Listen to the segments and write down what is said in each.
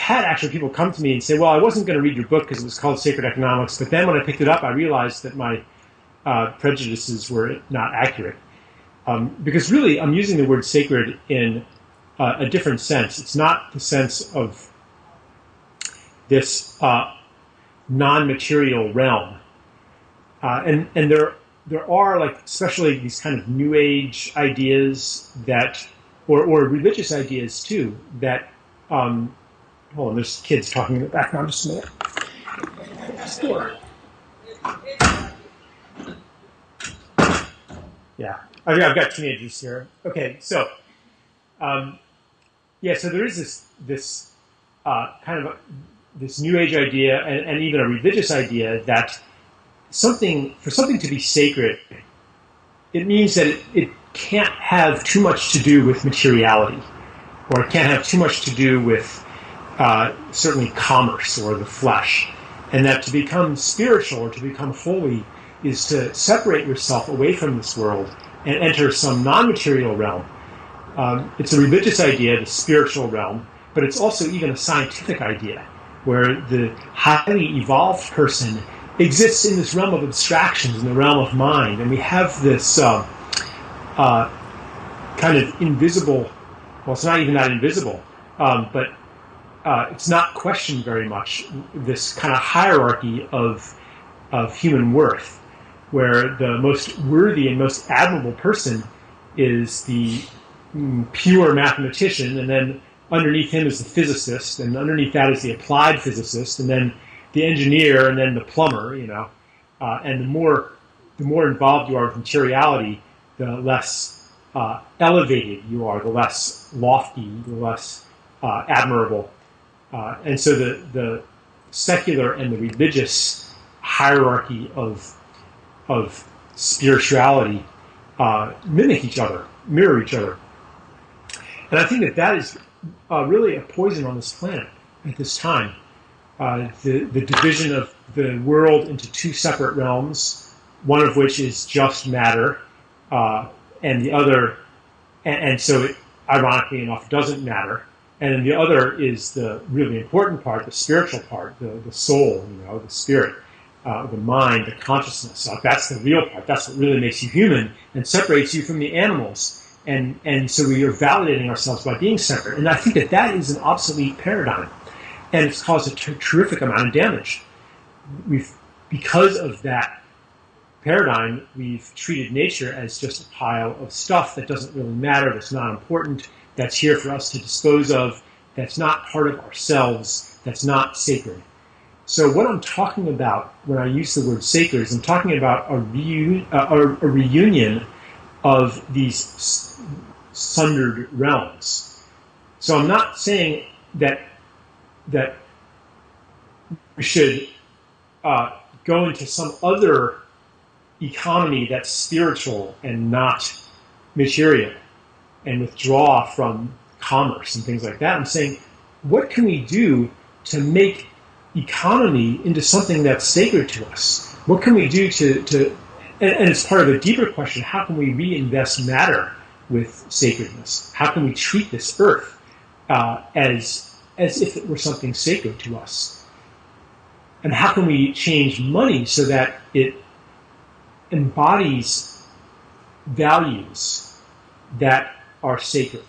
had actually people come to me and say, well, I wasn't going to read your book because it was called Sacred Economics, but then when I picked it up, I realized that my prejudices were not accurate. Because really, I'm using the word sacred in a different sense. It's not the sense of this non-material realm. And there are, like, especially these kind of New Age ideas that, or religious ideas too, that, hold on, there's kids talking in the background, just a minute. Store. Yeah, I've got teenagers here. Okay, so, so there is this kind of this New Age idea and even a religious idea that for something to be sacred, it means that it can't have too much to do with materiality, or it can't have too much to do with certainly commerce or the flesh, and that to become spiritual or to become holy is to separate yourself away from this world and enter some non-material realm. It's a religious idea, the spiritual realm, but it's also even a scientific idea, where the highly evolved person exists in this realm of abstractions, in the realm of mind, and we have this kind of invisible, well, it's not even that invisible, but it's not questioned very much, this kind of hierarchy of human worth, where the most worthy and most admirable person is the pure mathematician, and then underneath him is the physicist, and underneath that is the applied physicist, and then the engineer, and then the plumber, and the more involved you are with materiality, the less elevated you are, the less lofty, the less admirable. And so the secular and the religious hierarchy of spirituality mimic each other, mirror each other. And I think that is really a poison on this planet at this time. The division of the world into two separate realms, one of which is just matter, and the other, and so it, ironically enough, doesn't matter. And then the other is the really important part, the spiritual part, the soul, the spirit, the mind, the consciousness. That's the real part. That's what really makes you human and separates you from the animals. And so we are validating ourselves by being separate. And I think that is an obsolete paradigm. And it's caused a terrific amount of damage. Because of that paradigm, we've treated nature as just a pile of stuff that doesn't really matter, that's not important, that's here for us to dispose of, that's not part of ourselves, that's not sacred. So what I'm talking about when I use the word sacred is I'm talking about a reunion of these sundered realms. So I'm not saying that we should go into some other economy that's spiritual and not material and withdraw from commerce and things like that. I'm saying, what can we do to make economy into something that's sacred to us? What can we do to and it's part of a deeper question, how can we reinvest matter with sacredness? How can we treat this earth as if it were something sacred to us? And how can we change money so that it embodies values that are sacred,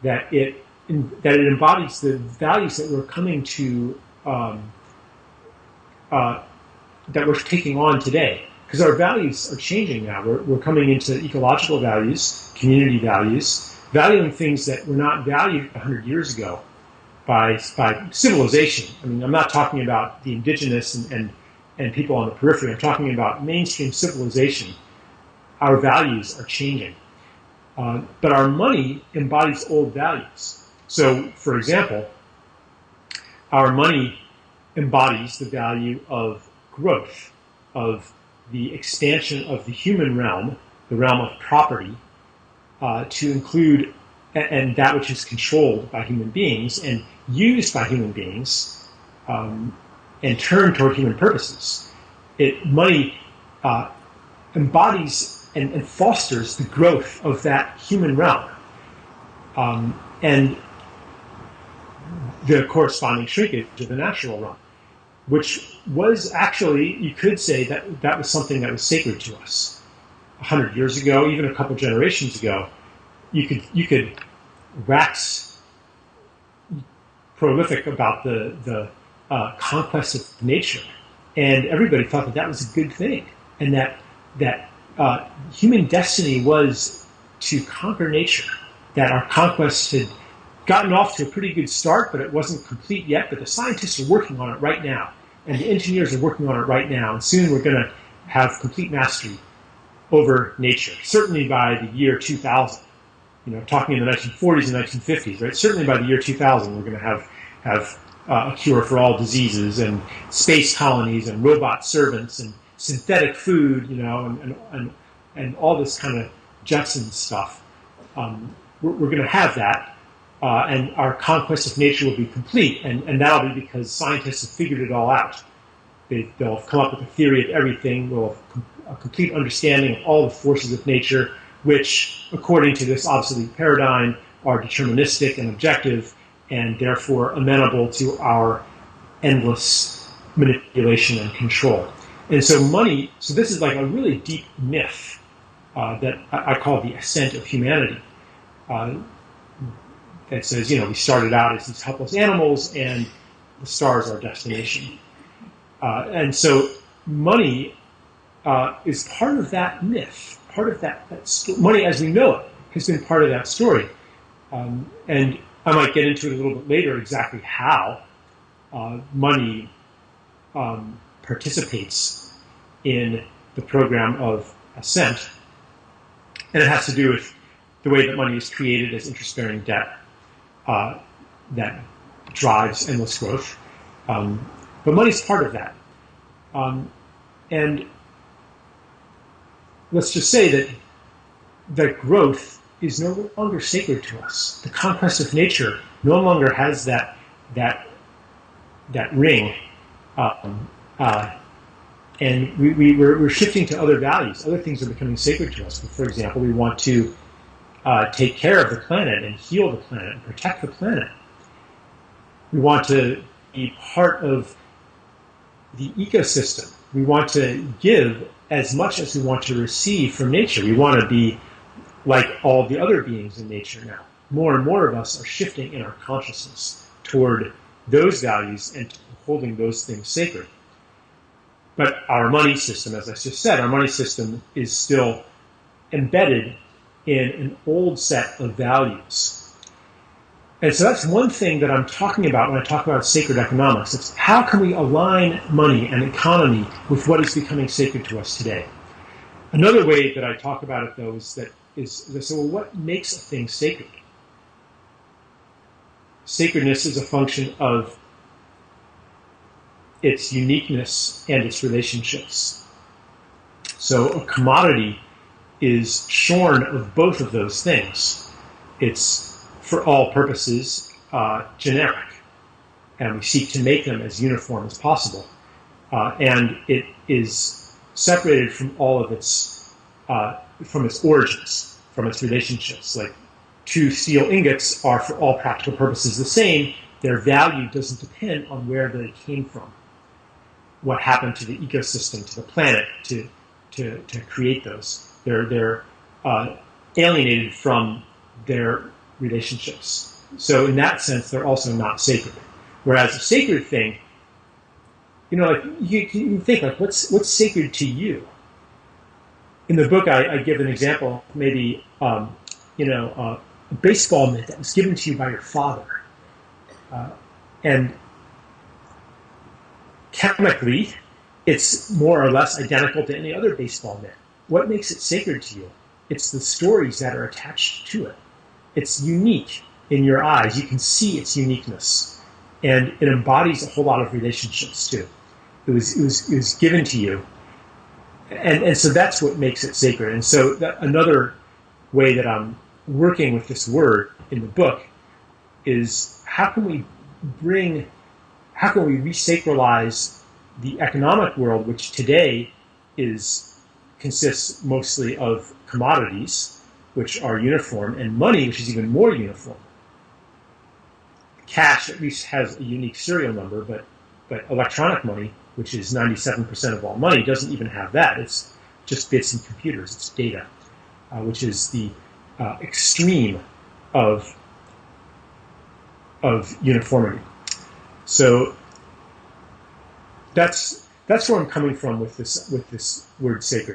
that it embodies the values that we're coming to, that we're taking on today? Because our values are changing now. We're coming into ecological values, community values, valuing things that were not valued 100 years ago by civilization. I mean, I'm not talking about the indigenous and people on the periphery. I'm talking about mainstream civilization. Our values are changing. But our money embodies old values. So, for example, our money embodies the value of growth, of the expansion of the human realm, the realm of property, to include and that which is controlled by human beings and used by human beings and turned toward human purposes. Money embodies and fosters the growth of that human realm. And the corresponding shrinkage of the natural run, which was actually, you could say that that was something that was sacred to us. 100 years ago, even a couple generations ago, you could wax prolific about the conquest of nature, and everybody thought that that was a good thing, and that human destiny was to conquer nature, that our conquest had gotten off to a pretty good start, but it wasn't complete yet, but the scientists are working on it right now, and the engineers are working on it right now, and soon we're going to have complete mastery over nature, certainly by the year 2000. Talking in the 1940s and 1950s, right? Certainly by the year 2000, we're going to have a cure for all diseases, and space colonies, and robot servants, and synthetic food, and all this kind of Jetson stuff. We're going to have that, and our conquest of nature will be complete, and that'll be because scientists have figured it all out. They'll have come up with a theory of everything. We'll have a complete understanding of all the forces of nature, which, according to this obsolete paradigm, are deterministic and objective, and therefore amenable to our endless manipulation and control. And so this is like a really deep myth that I call the ascent of humanity. That says, we started out as these helpless animals, and the stars are our destination. And so money is part of that myth. Part of that money as we know it has been part of that story. And I might get into it a little bit later exactly how money participates in the program of ascent. And it has to do with the way that money is created as interest-bearing debt that drives endless growth. But money is part of that. And let's just say that growth is no longer sacred to us. The conquest of nature no longer has that ring, and we're shifting to other values. Other things are becoming sacred to us. For example, we want to take care of the planet and heal the planet and protect the planet. We want to be part of the ecosystem. We want to give as much as we want to receive from nature. We want to be like all the other beings in nature now. More and more of us are shifting in our consciousness toward those values and holding those things sacred. But our money system, as I just said, our money system is still embedded in an old set of values. And so that's one thing that I'm talking about when I talk about sacred economics. It's how can we align money and economy with what is becoming sacred to us today? Another way that I talk about it, though, is I say, well, what makes a thing sacred? Sacredness is a function of its uniqueness and its relationships. So a commodity is shorn of both of those things. It's, for all purposes, generic, and we seek to make them as uniform as possible. And it is separated from all of its, from its origins, from its relationships. Like 2 steel ingots are, for all practical purposes, the same. Their value doesn't depend on where they came from, what happened to the ecosystem, to the planet, to create those. They're alienated from their relationships. So in that sense, they're also not sacred. Whereas a sacred thing, like you think, like, what's sacred to you? In the book, I give an example, maybe, a baseball mitt that was given to you by your father. And chemically, it's more or less identical to any other baseball mitt. What makes it sacred to you? It's the stories that are attached to it. It's unique in your eyes. You can see its uniqueness. And it embodies a whole lot of relationships, too. It was given to you. And so that's what makes it sacred. And so another way that I'm working with this word in the book is how can we resacralize the economic world, which today consists mostly of commodities, which are uniform, and money, which is even more uniform. cash at least has a unique serial number, but electronic money, which is 97% of all money, doesn't even have that. It's just bits in computers. It's data, which is the extreme of uniformity. So that's where I'm coming from with this word sacred.